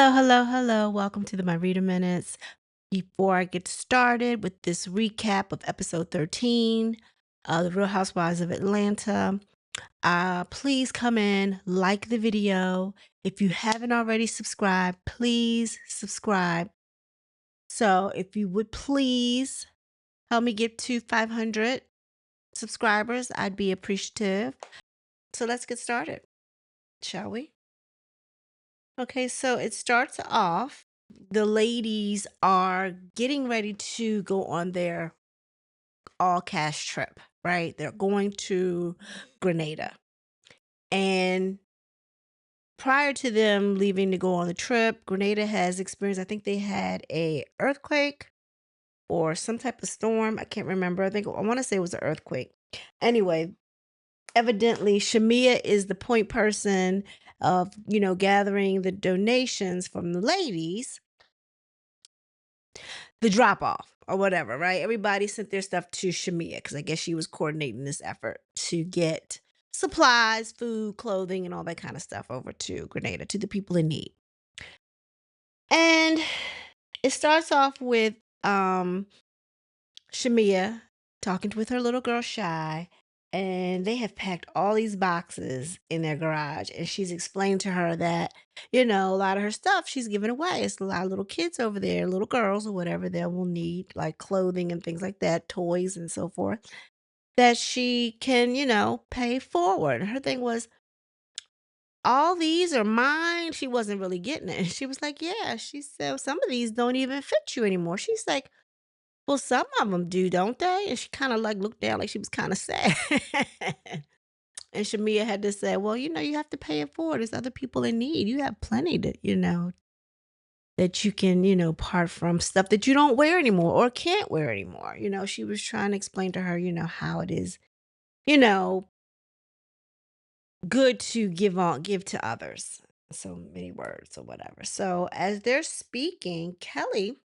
Hello, hello, hello. Welcome to My Reader Minutes. Before I get started with this recap of episode 13 of The Real Housewives of Atlanta, please come in, like the video. If you haven't already subscribed, please subscribe. So if you would please help me get to 500 subscribers, I'd be appreciative. So let's get started, shall we? Okay, so it starts off. The ladies are getting ready to go on their all cash trip, right? They're going to Grenada. And prior to them leaving to go on the trip, Grenada has experienced, I think they had a earthquake or some type of storm. I can't remember. I want to say it was an earthquake. Anyway, evidently Shamia is the point person of, gathering the donations from the ladies, the drop off or whatever, right? Everybody sent their stuff to Shamia because I guess she was coordinating this effort to get supplies, food, clothing, and all that kind of stuff over to Grenada, to the people in need. And it starts off with Shamia talking with her little girl Shy, and they have packed all these boxes in their garage. And she's explained to her that, a lot of her stuff she's giving away. It's a lot of little kids over there, little girls or whatever, that will need like clothing and things like that, toys and so forth, that she can, pay forward. Her thing was, all these are mine. She wasn't really getting it. And she was like, yeah, she said, some of these don't even fit you anymore. She's like, well, some of them do, don't they? And she kinda, like, looked down like she was kinda sad. And Shamia had to say, "Well, you have to pay it forward. There's other people in need. You have plenty that you can, part from stuff that you don't wear anymore or can't wear anymore." She was trying to explain to her, how it is, you know, good to give to others. So many words or whatever. So as they're speaking, Kelly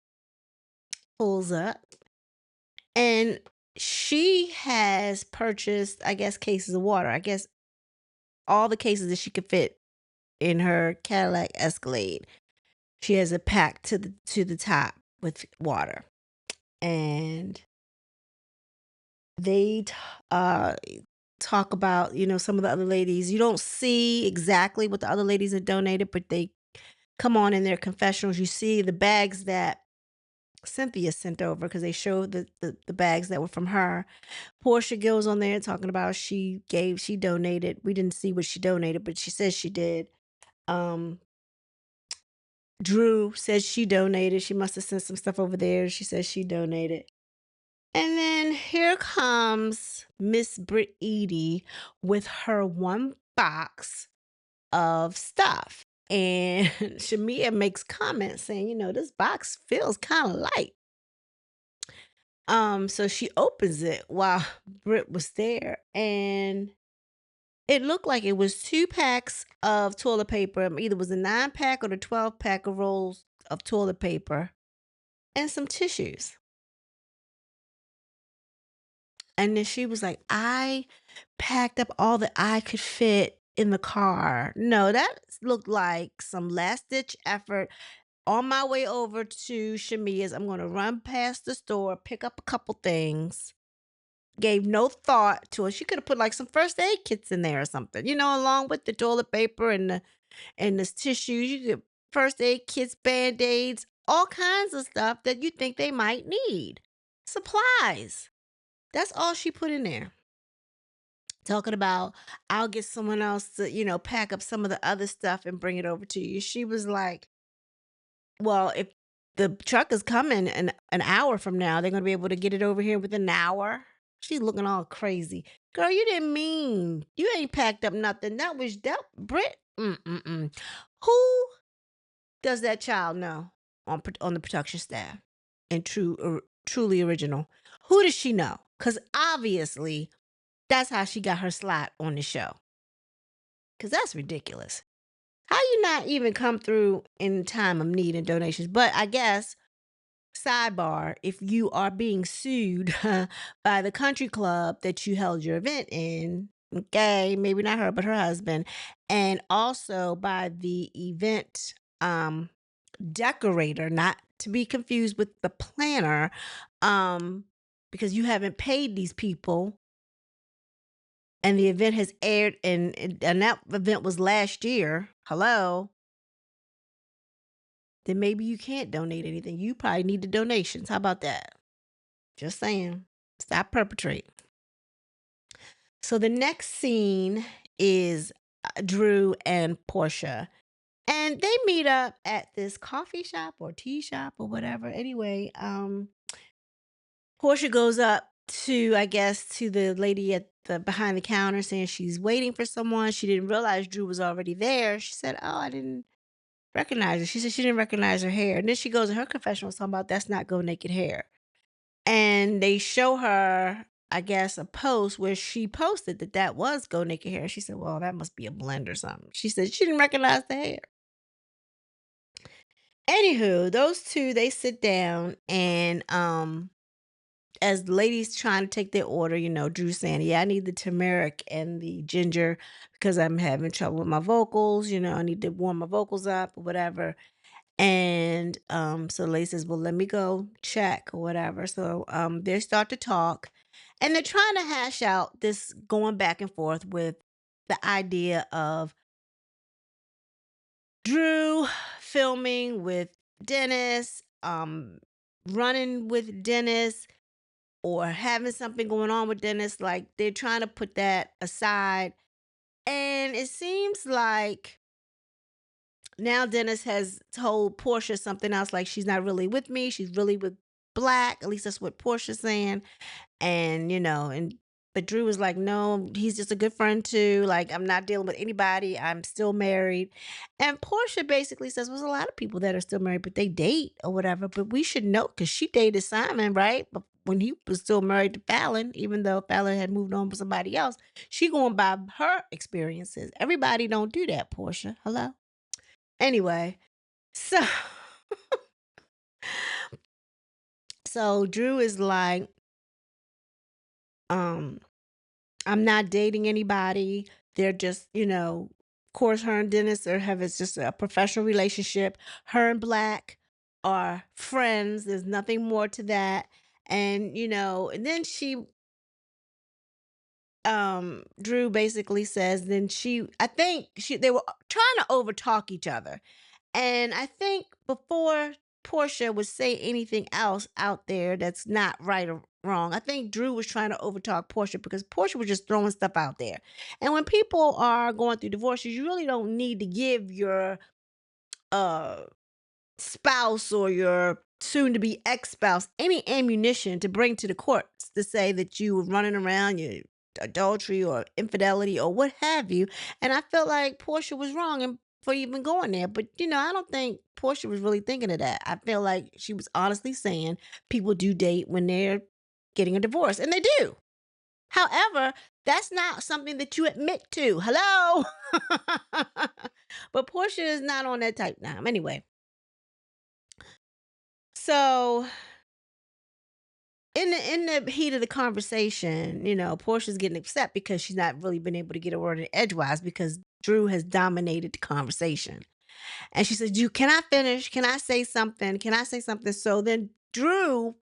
pulls up. And she has purchased, I guess, cases of water. I guess all the cases that she could fit in her Cadillac Escalade. She has it packed to the top with water. And they uh talk about, some of the other ladies. You don't see exactly what the other ladies have donated, but they come on in their confessionals. You see the bags that Cynthia sent over because they showed the bags that were from her. Portia goes on there talking about she donated. We didn't see what she donated, but she says she did. Um, Drew says she donated. She must have sent some stuff over there. She says she donated. And then here comes Miss Britt Edie with her one box of stuff. And Shamia makes comments saying, this box feels kind of light. So she opens it while Britt was there, and it looked like it was 2 packs of toilet paper. Either it was a 9-pack or the 12-pack of rolls of toilet paper and some tissues. And then she was like, "I packed up all that I could fit in the car." No, that looked like some last-ditch effort. On my way over to Shamia's, I'm gonna run past the store, pick up a couple things. Gave no thought to it. She could have put like some first aid kits in there or something, along with the toilet paper and the tissues. You could first aid kits, band-aids, all kinds of stuff that you think they might need. Supplies. That's all she put in there. Talking about, I'll get someone else to, pack up some of the other stuff and bring it over to you. She was like, well, if the truck is coming an hour from now, they're gonna be able to get it over here within an hour. She's looking all crazy. Girl, you didn't mean you ain't packed up nothing. That was that Brit. Mm-mm-mm. Who does that child know on the production staff and truly original? Who does she know? Because obviously that's how she got her slot on the show. Because that's ridiculous. How you not even come through in time of need and donations? But I guess, sidebar, if you are being sued by the country club that you held your event in, okay, maybe not her, but her husband, and also by the event decorator, not to be confused with the planner, um, because you haven't paid these people and the event has aired and that event was last year. Hello? Then maybe you can't donate anything. You probably need the donations. How about that? Just saying. Stop perpetrating. So the next scene is Drew and Portia. And they meet up at this coffee shop or tea shop or whatever. Anyway, Portia goes up to, I guess, to the lady at the behind the counter saying she's waiting for someone. She didn't realize Drew was already there. She said, "Oh, I didn't recognize her." She said she didn't recognize her hair. And then she goes in her confessional talking about that's not Go Naked hair. And they show her, I guess, a post where she posted that that was Go Naked hair. She said, "Well, that must be a blend or something." She said she didn't recognize the hair. Anywho, those two, they sit down and as the lady's trying to take their order, Drew saying, "Yeah, I need the turmeric and the ginger because I'm having trouble with my vocals. I need to warm my vocals up or whatever." And so the lady says, "Well, let me go check or whatever." So they start to talk and they're trying to hash out this going back and forth with the idea of Drew filming with Dennis, running with Dennis, or having something going on with Dennis. Like they're trying to put that aside. And it seems like now Dennis has told Portia something else, like she's not really with me. She's really with Black. At least that's what Portia's saying. And, but Drew was like, "No, he's just a good friend too. Like, I'm not dealing with anybody. I'm still married." And Portia basically says, "Well, there's a lot of people that are still married, but they date or whatever. But we should know because she dated Simon, right? But when he was still married to Fallon, even though Fallon had moved on with somebody else, she going by her experiences. Everybody don't do that, Portia. Hello?" Anyway, so so Drew is like, um, "I'm not dating anybody. They're just, of course, her and Dennis have it's just a professional relationship. Her and Black are friends. There's nothing more to that." And, and then Drew basically says, then I think they were trying to overtalk each other. And I think before Portia would say anything else out there that's not right or wrong, I think Drew was trying to overtalk Portia because Portia was just throwing stuff out there. And when people are going through divorces, you really don't need to give your uh spouse or your soon to be ex-spouse any ammunition to bring to the courts to say that you were running around your adultery or infidelity or what have you. And I felt like Portia was wrong and for even going there. But I don't think Portia was really thinking of that. I feel like she was honestly saying people do date when they're getting a divorce, and they do. However, that's not something that you admit to. Hello? But Portia is not on that type now. Anyway, so in the heat of the conversation, Portia's getting upset because she's not really been able to get a word in edgewise because Drew has dominated the conversation. And she says, Can I finish? Can I say something? Can I say something?" So then Drew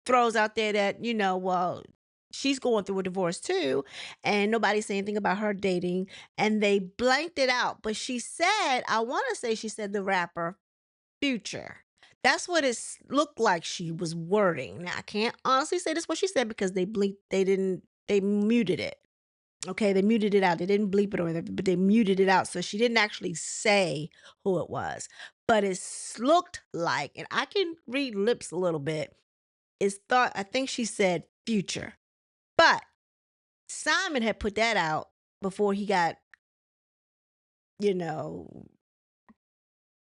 throws out there that, well, she's going through a divorce too, and nobody's saying anything about her dating. And they blanked it out. But she said, I want to say she said the rapper Future. That's what looked like she was wording. Now I can't honestly say this what she said because they muted it. Okay, they muted it out. They didn't bleep it or whatever, but they muted it out. So she didn't actually say who it was. But looked like, and I can read lips a little bit, I think she said Future. But Simon had put that out before he got, you know,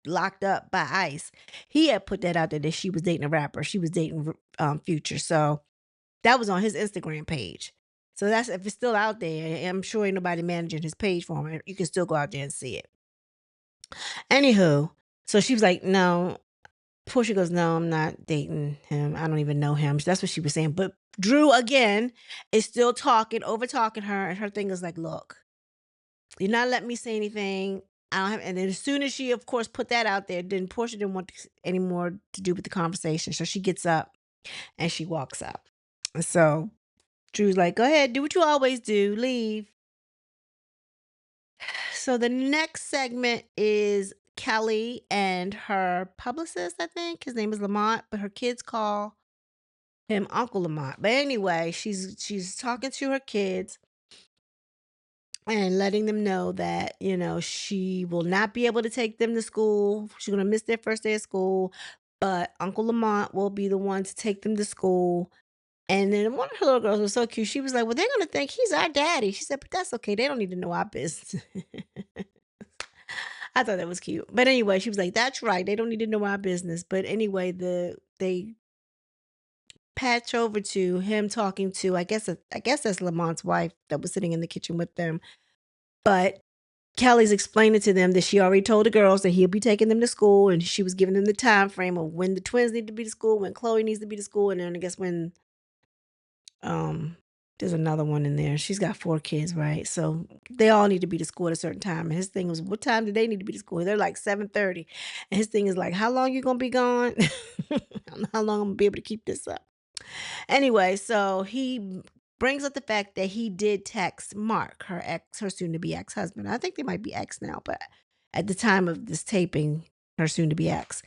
locked up by ICE. He had put that out there that she was dating a rapper. She was dating Future. So that was on his Instagram page. So that's if it's still out there. I'm sure ain't nobody managing his page for him. You can still go out there and see it. Anywho, so she was like, "No." Portia goes, "No, I'm not dating him. I don't even know him." That's what she was saying. But Drew again is still talking, over talking her, and her thing is like, "Look, you're not letting me say anything. I don't have, and then as soon as she, of course, put that out there, then Portia didn't want any more to do with the conversation. So she gets up and she walks out. So Drew's like, go ahead, do what you always do, leave. So the next segment is Kelly and her publicist, I think. His name is Lamont, but her kids call him Uncle Lamont. But anyway, she's talking to her kids and letting them know that, she will not be able to take them to school. She's gonna miss their first day of school, but Uncle Lamont will be the one to take them to school. And then one of her little girls was so cute. She was like, "Well, they're gonna think he's our daddy." She said, "But that's okay. They don't need to know our business." I thought that was cute. But anyway, she was like, "That's right. They don't need to know our business." But anyway, they patch over to him talking to, I guess that's Lamont's wife that was sitting in the kitchen with them. But Kelly's explaining to them that she already told the girls that he'll be taking them to school, and she was giving them the time frame of when the twins need to be to school, when Chloe needs to be to school, and then I guess when um there's another one in there. She's got 4 kids, right? So they all need to be to school at a certain time. And his thing was, what time do they need to be to school? They're like 7:30. And his thing is like, how long you gonna be gone? I don't know how long I'm gonna be able to keep this up. Anyway, so he brings up the fact that he did text Mark, her soon to be ex-husband. I think they might be ex now, but at the time of this taping, her soon to be ex.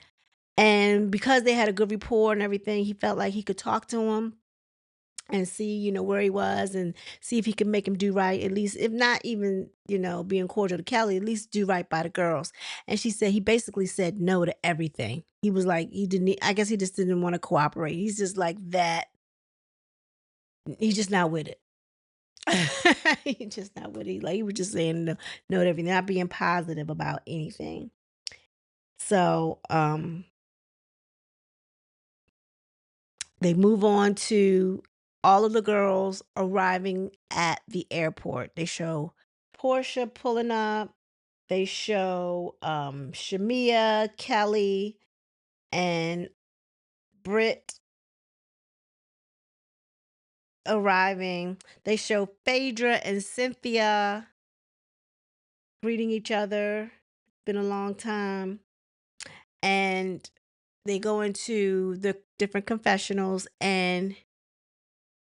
And because they had a good rapport and everything, he felt like he could talk to him and see, where he was and see if he can make him do right, at least, if not even, being cordial to Kelly, at least do right by the girls. And she said he basically said no to everything. He was like, he didn't, I guess he just didn't want to cooperate. He's just like that. He's just not with it. He's just not with it. Like he was just saying no, no to everything, not being positive about anything. So, they move on to all of the girls arriving at the airport. They show Portia pulling up. They show Shamia, Kelly, and Britt arriving. They show Phaedra and Cynthia greeting each other. Been a long time. And they go into the different confessionals, and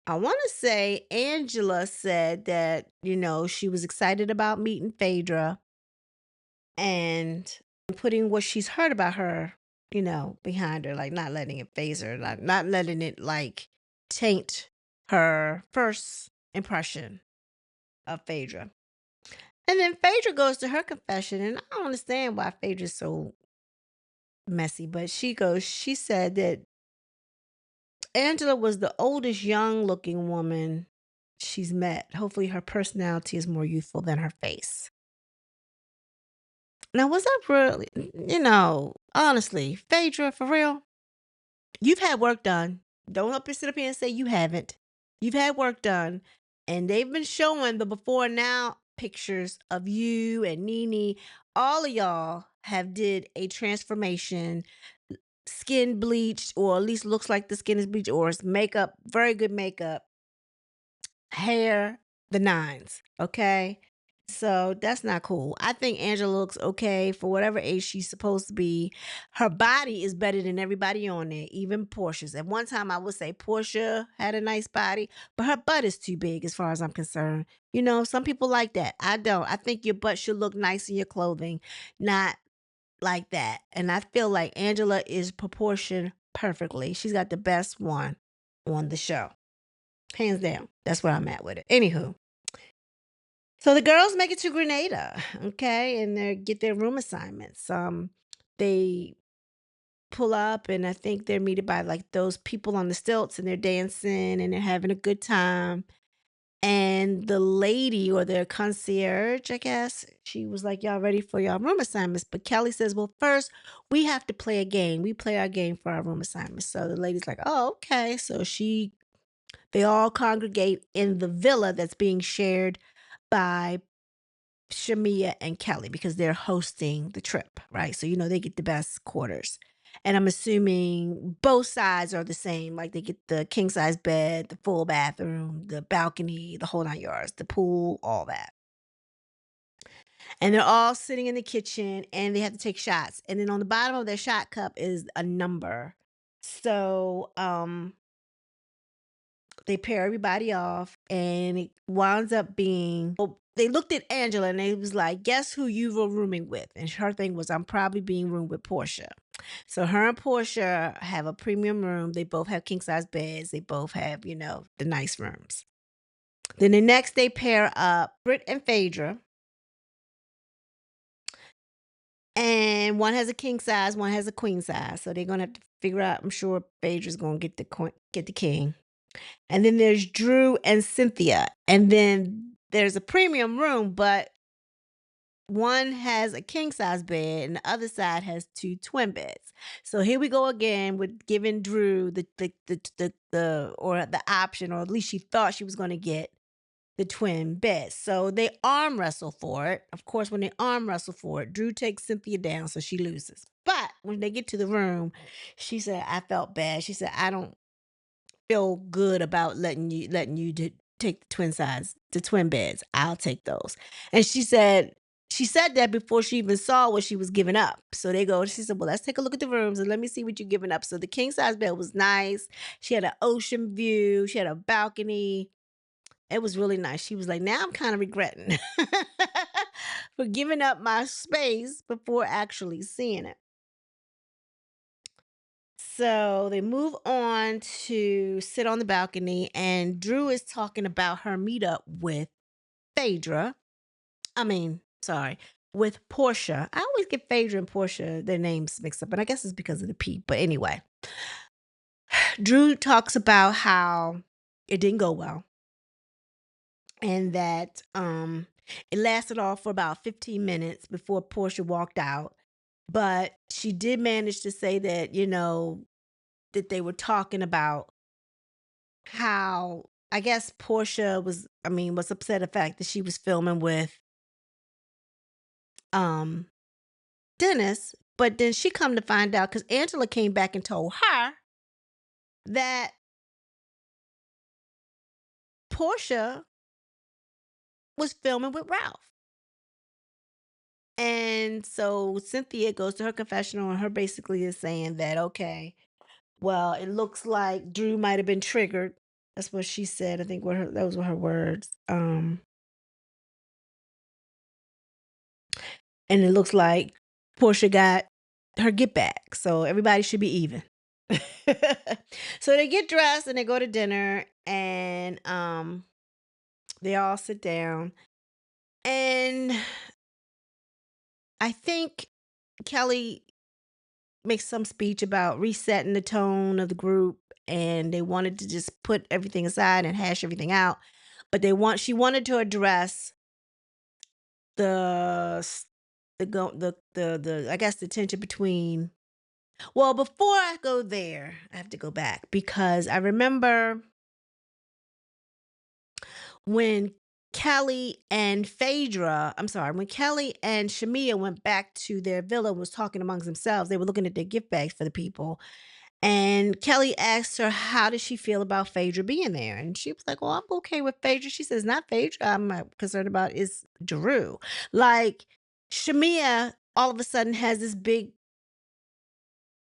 I want to say Angela said that, she was excited about meeting Phaedra and putting what she's heard about her, behind her, like not letting it phase her, like not letting it like taint her first impression of Phaedra. And then Phaedra goes to her confession, and I don't understand why Phaedra's so messy, but she said that Angela was the oldest young looking woman she's met. Hopefully, her personality is more youthful than her face. Now, was that really, honestly, Phaedra, for real? You've had work done. Don't sit up here and say you haven't. You've had work done, and they've been showing the before and now pictures of you and Nene. All of y'all have did a transformation, skin bleached, or at least looks like the skin is bleached, or it's makeup, very good makeup, hair, the nines. Okay. So that's not cool. I think Angela looks okay for whatever age she's supposed to be. Her body is better than everybody on there, even Portia's. At one time, I would say Portia had a nice body, but her butt is too big as far as I'm concerned. Some people like that. I don't. I think your butt should look nice in your clothing, not like that. And I feel like Angela is proportioned perfectly. She's got the best one on the show. Hands down. That's where I'm at with it. Anywho. So the girls make it to Grenada, okay, and they get their room assignments. They pull up, and I think they're meted by like those people on the stilts, and they're dancing and they're having a good time. And the lady or their concierge, I guess, she was like, "Y'all ready for y'all room assignments?" But Kelly says, "Well, first we have to play a game. We play our game for our room assignments." So the lady's like, "Oh, okay." So they all congregate in the villa that's being shared by Shamia and Kelly because they're hosting the trip, right? So, they get the best quarters. And I'm assuming both sides are the same. Like they get the king size bed, the full bathroom, the balcony, the whole 9 yards, the pool, all that. And they're all sitting in the kitchen and they have to take shots. And then on the bottom of their shot cup is a number. So they pair everybody off and it winds up being, well, they looked at Angela and they was like, guess who you were rooming with? And her thing was, I'm probably being roomed with Portia. So her and Portia have a premium room. They both have king size beds. They both have, the nice rooms. Then the next they pair up Britt and Phaedra. And one has a king size, one has a queen size. So they're gonna have to figure out. I'm sure Phaedra's gonna get the king. And then there's Drew and Cynthia. And then there's a premium room, but one has a king size bed and the other side has two twin beds. So here we go again with giving Drew the or the option, or at least she thought she was going to get the twin beds. So they arm wrestle for it. Of course, when they arm wrestle for it, Drew takes Cynthia down, so she loses. But when they get to the room, she said, "I felt bad." She said, "I don't feel good about letting you take the twin beds. I'll take those." And she said that before she even saw what she was giving up. So they go, she said, "Well, let's take a look at the rooms and let me see what you're giving up." So the king size bed was nice. She had an ocean view, she had a balcony. It was really nice. She was like, "Now I'm kind of regretting for giving up my space before actually seeing it." So they move on to sit on the balcony, and Drew is talking about her meetup with Phaedra. I mean, sorry, with Portia. I always get Phaedra and Portia, their names mixed up, and I guess it's because of the P. But anyway, Drew talks about how it didn't go well and that it lasted all for about 15 minutes before Portia walked out. But she did manage to say that, that they were talking about how, I guess, Portia was upset at the fact that she was filming with um Dennis, but then she come to find out because Angela came back and told her that Portia was filming with Ralph. And so Cynthia goes to her confessional and her basically is saying that, okay, well, it looks like Drew might have been triggered. That's what she said. I think those were her words. And it looks like Portia got her get back. So everybody should be even. So they get dressed and they go to dinner and they all sit down. And I think Kelly makes some speech about resetting the tone of the group, and they wanted to just put everything aside and hash everything out. But she wanted to address the s- the I guess the tension between. Well, before I go there, I have to go back because I remember when when Kelly and Shamia went back to their villa and was talking amongst themselves, they were looking at their gift bags for the people. And Kelly asked her, how did she feel about Phaedra being there? And she was like, "Well, I'm okay with Phaedra." She says, "Not Phaedra. I'm concerned about is Drew." Like, Shamia all of a sudden has this big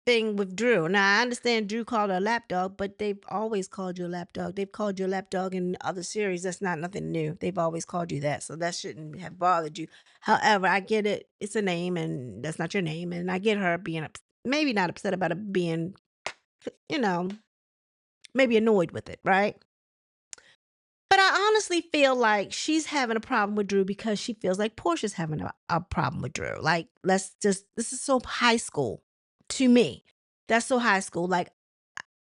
thing with Drew. Now I understand Drew called her a lapdog, but they've always called you a lapdog. They've called you a lapdog in other series. That's not nothing new. They've always called you that. So that shouldn't have bothered you. However, I get it. It's a name and that's not your name. And I get her being maybe not upset about it being, you know, maybe annoyed with it, right? But I honestly feel like she's having a problem with Drew because she feels like Portia's having a problem with Drew. Like, this is so high school to me. That's so high school. Like,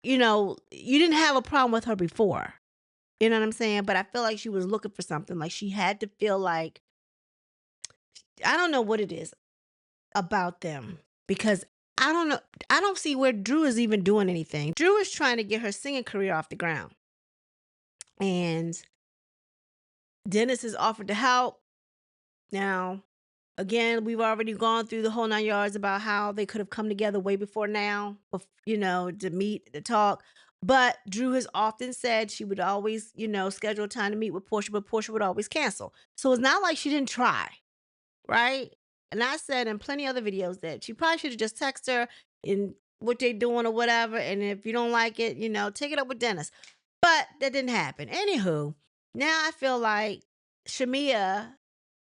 you didn't have a problem with her before. You know what I'm saying? But I feel like she was looking for something. Like, she had to feel like, I don't know what it is about them because I don't know. I don't see where Drew is even doing anything. Drew is trying to get her singing career off the ground. And Dennis has offered to help. Now, again, we've already gone through the whole 9 yards about how they could have come together way before now, to meet, to talk. But Drew has often said she would always, schedule time to meet with Portia, but Portia would always cancel. So it's not like she didn't try. right? And I said in plenty other videos that you probably should have just texted her in what they doing or whatever. And if you don't like it, take it up with Dennis. But that didn't happen. Anywho, now I feel like Shamia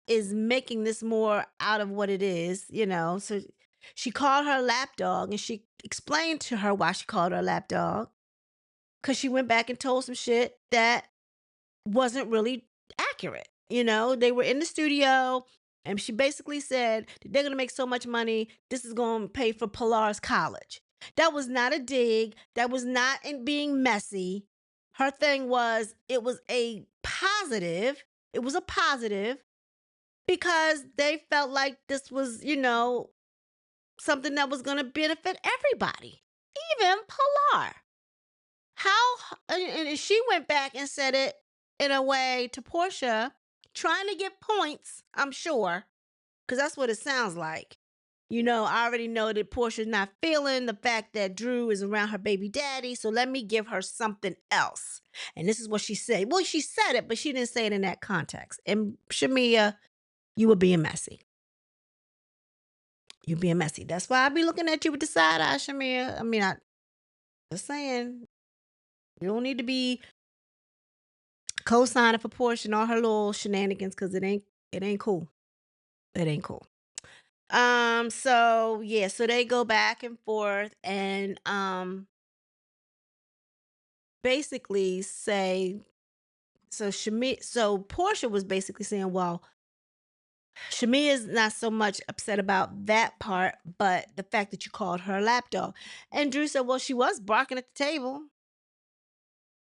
is making this more out of what it is. So she called her lapdog and she explained to her why she called her lapdog. Because she went back and told some shit that wasn't really accurate. They were in the studio and she basically said that they're going to make so much money. This is going to pay for Pilar's college. That was not a dig. That was not in being messy. Her thing was, it was a positive. It was a positive because they felt like this was, something that was going to benefit everybody, even Pilar. How and she went back and said it in a way to Portia, trying to get points, I'm sure, because that's what it sounds like. I already know that Portia's not feeling the fact that Drew is around her baby daddy, so let me give her something else. And this is what she said. Well, she said it, but she didn't say it in that context. And Shamia, you were being messy. You being messy. That's why I be looking at you with the side eye, Shamia. I mean, I just saying, you don't need to be co-signing for Portia and all her little shenanigans because it ain't cool. It ain't cool. So yeah, so they go back and forth and basically say, so Portia was basically saying, well, Shamia is not so much upset about that part, but the fact that you called her a lapdog. And Drew said, well, she was barking at the table.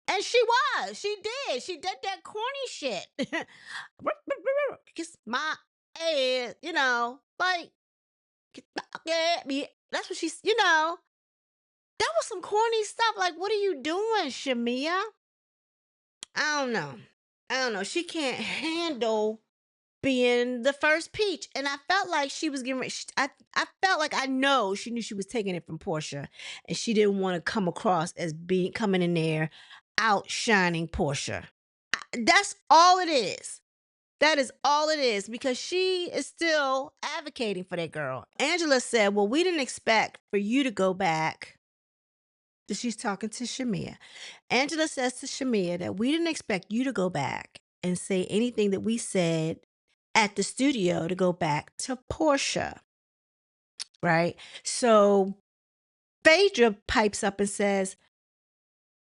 And she was. She did. She did that corny shit. Kiss my ass, like, yeah, that's what she's. That was some corny stuff. Like, what are you doing, Shamia? I don't know. I don't know. She can't handle being the first peach. And I felt like she was getting I felt like I know she knew she was taking it from Portia. And she didn't want to come across as being coming in there outshining Portia. That's all it is. That is all it is because she is still advocating for that girl. Angela said, well, we didn't expect for you to go back. She's talking to Shamia. Angela says to Shamia that we didn't expect you to go back and say anything that we said at the studio to go back to Portia. Right? So Phaedra pipes up and says,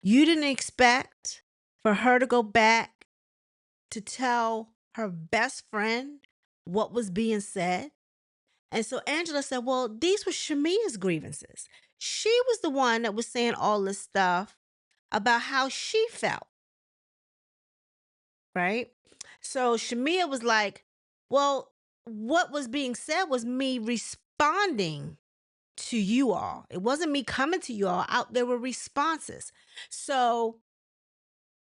you didn't expect for her to go back to tell her best friend what was being said. And so Angela said, well, these were Shamia's grievances. She was the one that was saying all this stuff about how she felt. Right? So Shamia was like, well, what was being said was me responding to you all. It wasn't me coming to you all. Out there were responses. So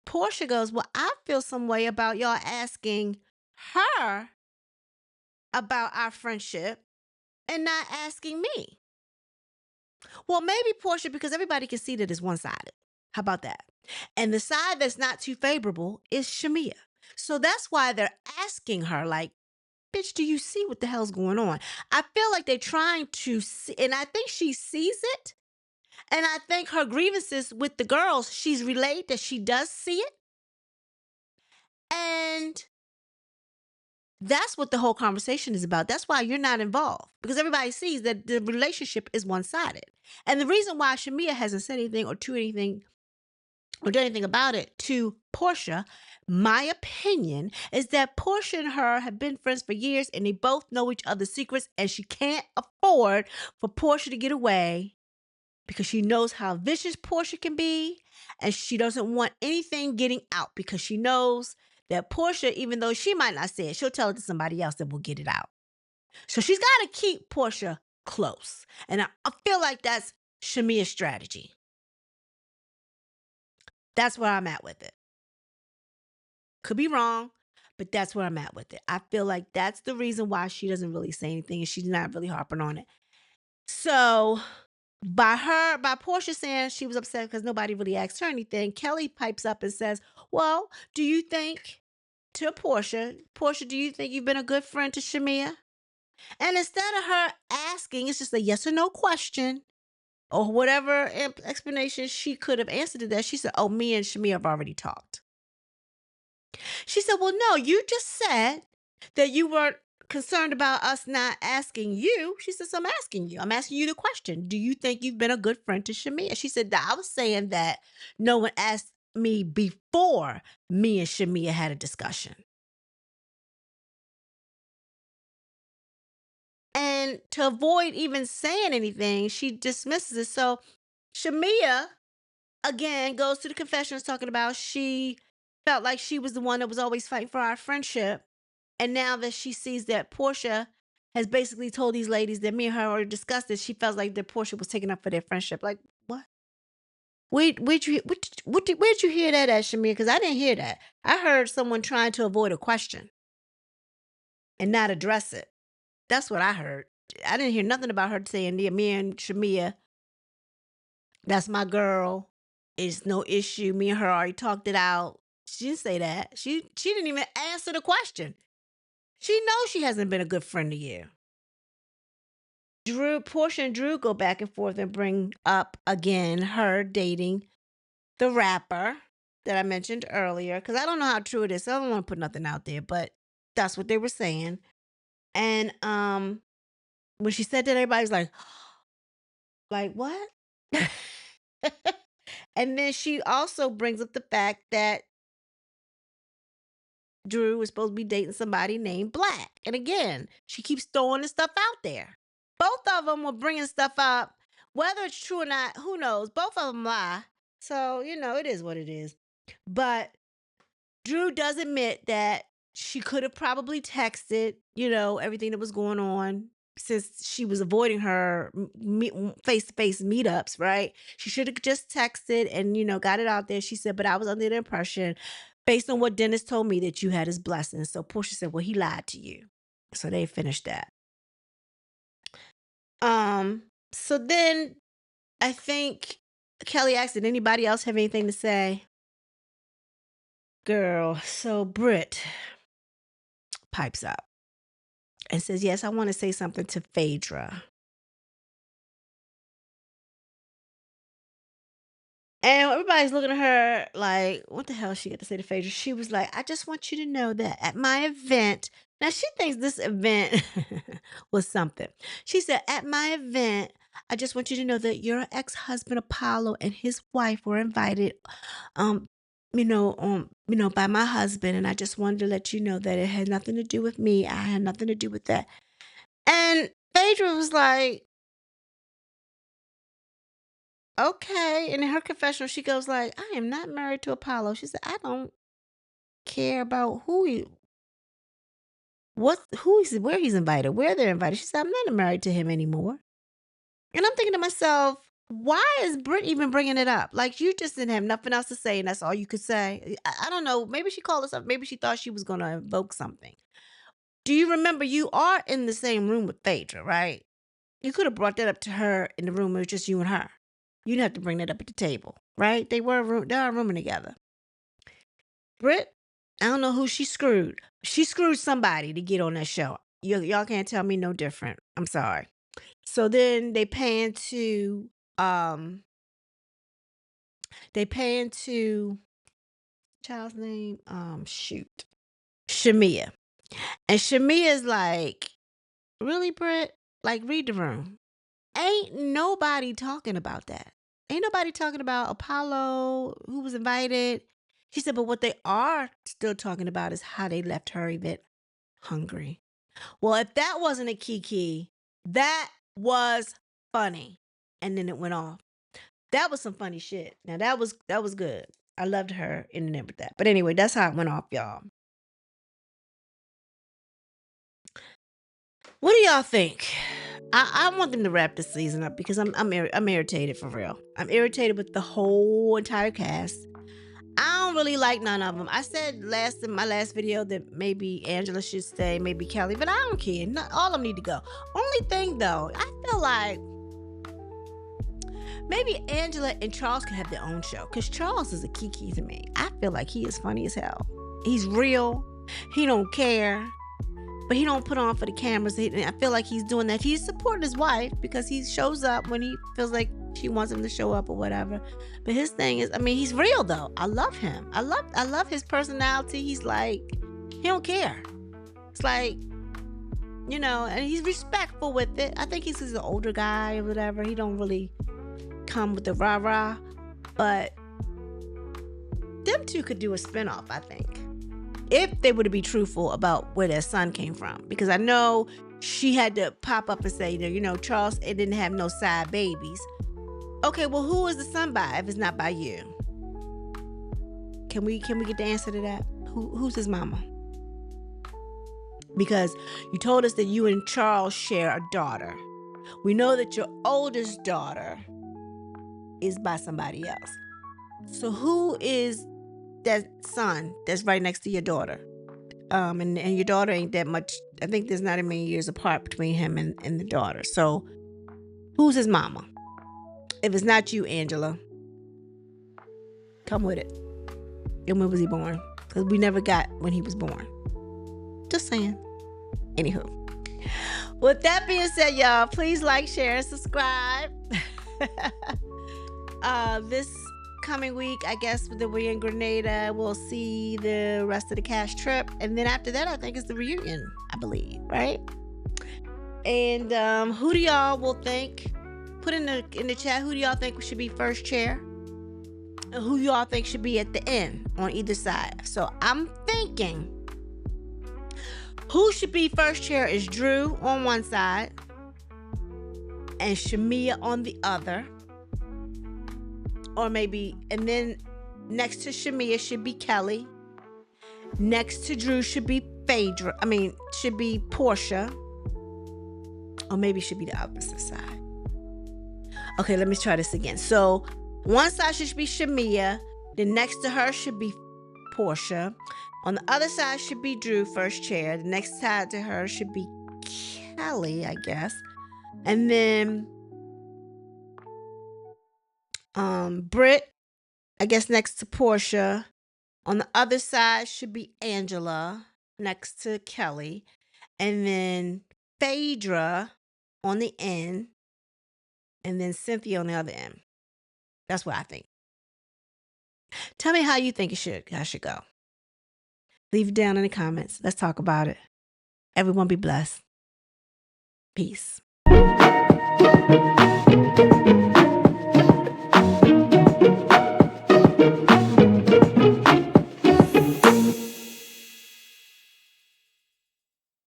Portia goes, well, I feel some way about y'all asking her about our friendship and not asking me. Well, maybe Portia, because everybody can see that it's one-sided. How about that? And the side that's not too favorable is Shamia. So that's why they're asking her, like, bitch, do you see what the hell's going on? I feel like they're trying to see, and I think she sees it. And I think her grievances with the girls, she's relayed that she does see it. And that's what the whole conversation is about. That's why you're not involved, because everybody sees that the relationship is one-sided. And the reason why Shamia hasn't said anything or done anything about it to Portia, my opinion is that Portia and her have been friends for years and they both know each other's secrets, and she can't afford for Portia to get away because she knows how vicious Portia can be, and she doesn't want anything getting out because she knows that Portia, even though she might not say it, she'll tell it to somebody else that will get it out. So she's got to keep Portia close. And I feel like that's Shamia's strategy. That's where I'm at with it. Could be wrong, but that's where I'm at with it. I feel like that's the reason why she doesn't really say anything and she's not really harping on it. So by Portia saying she was upset because nobody really asked her anything, Kelly pipes up and says, well, do you think to Portia, Portia, do you think you've been a good friend to Shamia? And instead of her asking, it's just a yes or no question or whatever explanation she could have answered to that. She said, "Oh, me and Shamia have already talked." She said, "Well, no, you just said that you weren't concerned about us not asking you." She says, "I'm asking you. I'm asking you the question. Do you think you've been a good friend to Shamia?" She said, "I was saying that no one asked me before me and Shamia had a discussion." And to avoid even saying anything, she dismisses it. So Shamia again goes to the confessionals talking about she felt like she was the one that was always fighting for our friendship. And now that she sees that Portia has basically told these ladies that me and her already discussed this, she felt like that Portia was taking up for their friendship. Like, what? Where'd you, where'd you hear that at, Shamir? Because I didn't hear that. I heard someone trying to avoid a question and not address it. That's what I heard. I didn't hear nothing about her saying, "Yeah, me and Shamia, that's my girl. It's no issue. Me and her already talked it out." She didn't say that. She didn't even answer the question. She knows she hasn't been a good friend to you. Portia and Drew go back and forth and bring up again her dating the rapper that I mentioned earlier. Because I don't know how true it is. So I don't want to put nothing out there, but that's what they were saying. And when she said that, everybody's like what? And then she also brings up the fact that Drew was supposed to be dating somebody named Black. And again, she keeps throwing this stuff out there. Both of them were bringing stuff up. Whether it's true or not, who knows? Both of them lie. So, it is what it is. But Drew does admit that she could have probably texted, everything that was going on since she was avoiding her face to face meetups, right? She should have just texted and, got it out there. She said, but I was under the impression, based on what Dennis told me, that you had his blessing. So Portia said, well, he lied to you. So they finished that. So then I think Kelly asked, did anybody else have anything to say? Girl, so Britt pipes up and says, yes, I want to say something to Phaedra. And everybody's looking at her like, what the hell she got to say to Phaedra? She was like, I just want you to know that at my event, now she thinks this event was something. She said, at my event, I just want you to know that your ex-husband Apollo and his wife were invited, by my husband. And I just wanted to let you know that it had nothing to do with me. I had nothing to do with that. And Phaedra was like, okay. And in her confessional, she goes like, I am not married to Apollo. She said, I don't care about where he's invited, where they're invited. She said, I'm not married to him anymore. And I'm thinking to myself, why is Britt even bringing it up? Like, you just didn't have nothing else to say, and that's all you could say. I don't know. Maybe she called us up. Maybe she thought she was going to invoke something. Do you remember you are in the same room with Phaedra, right? You could have brought that up to her in the room. It was just you and her. You didn't have to bring that up at the table, right? They are rooming together. Britt, I don't know who she screwed. She screwed somebody to get on that show. Y'all can't tell me no different. I'm sorry. So then they pan to child's name, Shamia. And Shamia's like, really, Britt? Like, read the room. Ain't nobody talking about that. Ain't nobody talking about Apollo, who was invited. She said, but what they are still talking about is how they left her event hungry. Well, if that wasn't a kiki, that was funny. And then it went off. That was some funny shit. Now that was good. I loved her in and with that. But anyway, that's how it went off, y'all. What do y'all think? I want them to wrap this season up because I'm irritated for real. I'm irritated with the whole entire cast. I don't really like none of them. I said in my last video that maybe Angela should stay, maybe Kelly, but I don't care. Not all of them need to go. Only thing though, I feel like maybe Angela and Charles could have their own show because Charles is a kiki to me. I feel like he is funny as hell. He's real. He don't care, but he don't put on for the cameras. I feel like he's doing that. He's supporting his wife because he shows up when he feels like she wants him to show up or whatever. But his thing is, I mean, he's real though. I love him. I love his personality. He's like, he don't care. It's like, and he's respectful with it. I think he's an older guy or whatever. He don't really come with the rah-rah. But them two could do a spinoff, I think, if they were to be truthful about where their son came from. Because I know she had to pop up and say, Charles, it didn't have no side babies. Okay, well, who is the son by if it's not by you? Can we get the answer to that? Who's his mama? Because you told us that you and Charles share a daughter. We know that your oldest daughter is by somebody else. So who is that son that's right next to your daughter? And your daughter ain't that much. I think there's not a many years apart between him and the daughter. So who's his mama? If it's not you, Angela, come with it. And when was he born? Because we never got when he was born. Just saying. Anywho. With that being said, y'all, please like, share, and subscribe. This coming week, I guess that we're in Grenada, we'll see the rest of the cash trip. And then after that, I think it's the reunion, I believe, right? And who do y'all will think? Put in the chat, who do y'all think should be first chair? And who y'all think should be at the end on either side? So I'm thinking who should be first chair is Drew on one side and Shamia on the other. Or maybe, and then next to Shamia should be Kelly. Next to Drew should be should be Portia. Or maybe should be the opposite side. Okay, let me try this again. So one side should be Shamia. Then next to her should be Portia. On the other side should be Drew, first chair. The next side to her should be Kelly, I guess. And then Britt, I guess next to Portia. On the other side should be Angela next to Kelly. And then Phaedra on the end. And then Cynthia on the other end. That's what I think. Tell me how you think I should go. Leave it down in the comments. Let's talk about it. Everyone be blessed. Peace.